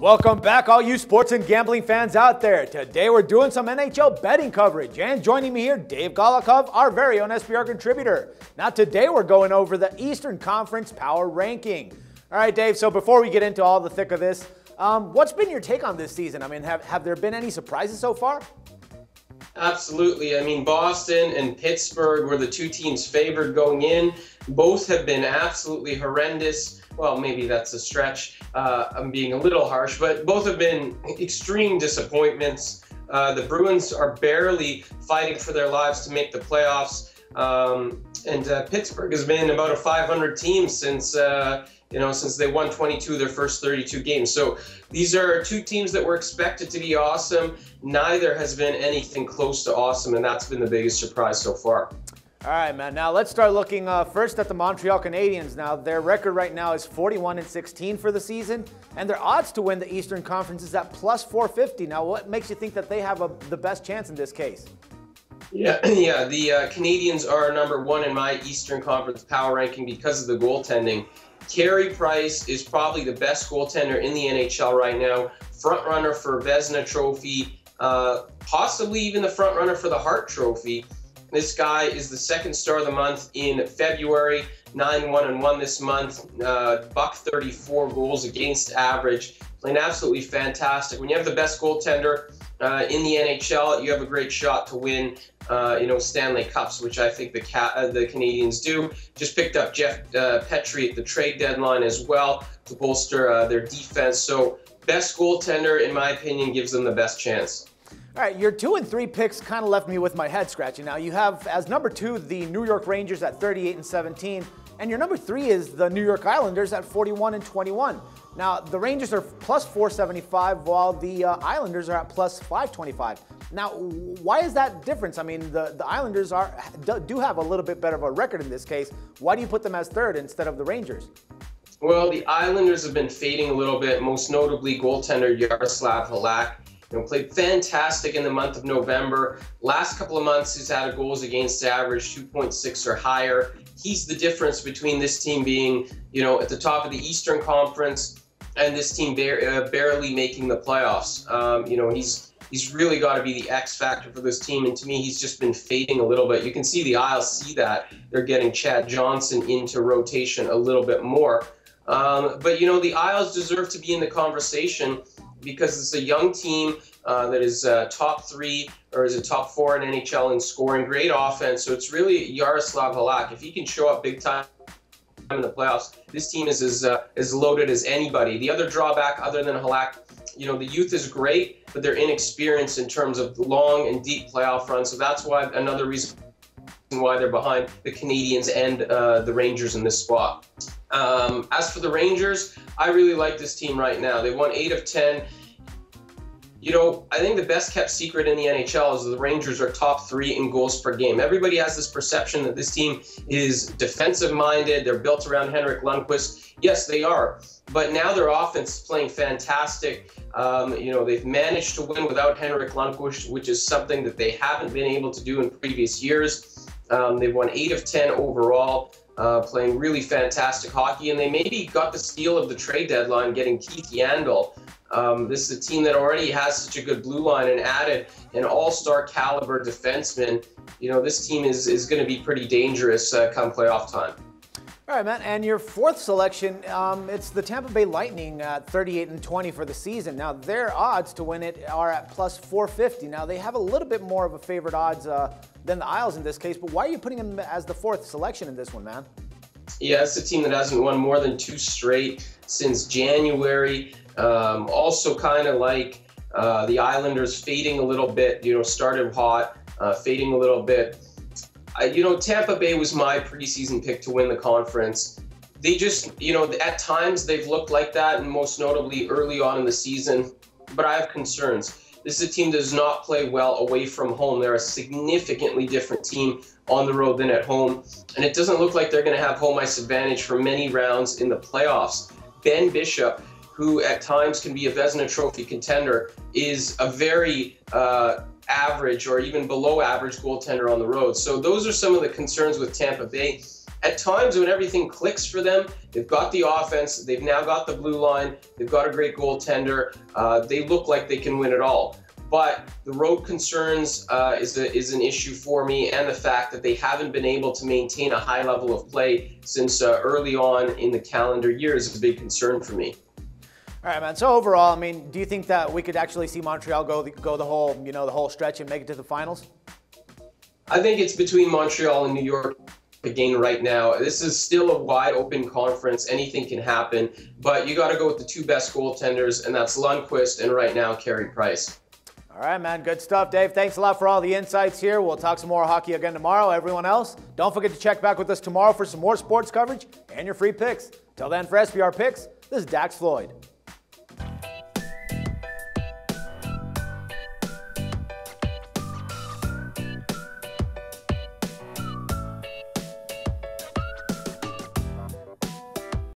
Welcome back, all you sports and gambling fans out there. Today we're doing some NHL betting coverage, and joining me here, Dave Golakov, our very own SBR contributor. Now today we're going over the Eastern Conference Power Ranking. All right, Dave, so before we get into all the thick of this, what's been your take on this season? I mean, have there been any surprises so far? Absolutely. I mean, Boston and Pittsburgh were the two teams favored going in. Both have been absolutely horrendous. Well, maybe that's a stretch. I'm being a little harsh, but both have been extreme disappointments. The Bruins are barely fighting for their lives to make the playoffs. And Pittsburgh has been about a 500 team since they won 22 of their first 32 games. So these are two teams that were expected to be awesome. Neither has been anything close to awesome, and that's been the biggest surprise so far. All right, man. Now let's start looking first at the Montreal Canadiens. Now their record right now is 41-16 for the season, and their odds to win the Eastern Conference is at plus 450. Now, what makes you think that they have the best chance in this case? Yeah, the Canadiens are number one in my Eastern Conference power ranking because of the goaltending. Carey Price is probably the best goaltender in the NHL right now, front runner for Vezina Trophy, possibly even the front runner for the Hart Trophy. This guy is the second star of the month in February, 9-1-1 this month, .34 goals against average, playing absolutely fantastic. When you have the best goaltender in the NHL, you have a great shot to win, Stanley Cups, which I think the Canadiens do. Just picked up Jeff Petrie at the trade deadline as well to bolster their defense. So best goaltender, in my opinion, gives them the best chance. All right, your 2 and 3 picks kind of left me with my head scratching. Now you have as number 2 the New York Rangers at 38-17, and your number 3 is the New York Islanders at 41-21. Now the Rangers are plus 475, while the Islanders are at plus 525. Now, why is that difference? I mean, the Islanders do have a little bit better of a record in this case. Why do you put them as third instead of the Rangers? Well, the Islanders have been fading a little bit, most notably goaltender Yaroslav Halak. Played fantastic in the month of November. Last couple of months, he's had a goals against average 2.6 or higher. He's the difference between this team being, at the top of the Eastern Conference and this team barely making the playoffs. He's really got to be the X factor for this team, and to me, he's just been fading a little bit. You can see the Isles see that. They're getting Chad Johnson into rotation a little bit more. But the Isles deserve to be in the conversation because it's a young team that is top 3 or is it top 4 in NHL in scoring, great offense. So it's really Yaroslav Halak. If he can show up big time in the playoffs, this team is as loaded as anybody. The other drawback, other than Halak, the youth is great, but they're inexperienced in terms of long and deep playoff runs. So that's why another reason why they're behind the Canadiens and the Rangers in this spot. As for the Rangers, I really like this team right now. They won 8 of 10. I think the best kept secret in the NHL is the Rangers are top 3 in goals per game. Everybody has this perception that this team is defensive minded. They're built around Henrik Lundqvist. Yes, they are. But now their offense is playing fantastic. They've managed to win without Henrik Lundqvist, which is something that they haven't been able to do in previous years. They've won 8 of 10 overall. Playing really fantastic hockey, and they maybe got the steal of the trade deadline getting Keith Yandel. This is a team that already has such a good blue line and added an all-star caliber defenseman. This team is going to be pretty dangerous come playoff time. All right, man, and your 4th selection, it's the Tampa Bay Lightning at 38-20 for the season. Now, their odds to win it are at plus 450. Now, they have a little bit more of a favored odds than the Isles in this case, but why are you putting them as the 4th selection in this one, man? Yeah, it's a team that hasn't won more than 2 straight since January. Also kind of like the Islanders fading a little bit, started hot, fading a little bit. Tampa Bay was my preseason pick to win the conference. They just, at times they've looked like that, and most notably early on in the season, but I have concerns. This is a team that does not play well away from home. They're a significantly different team on the road than at home, and it doesn't look like they're going to have home ice advantage for many rounds in the playoffs. Ben Bishop, who at times can be a Vezina Trophy contender, is a very average or even below average goaltender on the road. So those are some of the concerns with Tampa Bay. at times when everything clicks for them, they've got the offense, they've now got the blue line, they've got a great goaltender, they look like they can win it all. But the road concerns is an issue for me, and the fact that they haven't been able to maintain a high level of play since early on in the calendar year is a big concern for me. All right, man. So overall, I mean, do you think that we could actually see Montreal go the whole stretch and make it to the finals? I think it's between Montreal and New York again right now. This is still a wide open conference. Anything can happen, but you got to go with the two best goaltenders, and that's Lundqvist and right now Carey Price. All right, man. Good stuff, Dave. Thanks a lot for all the insights here. We'll talk some more hockey again tomorrow. Everyone else, don't forget to check back with us tomorrow for some more sports coverage and your free picks. Till then, for SBR Picks, this is Dax Floyd.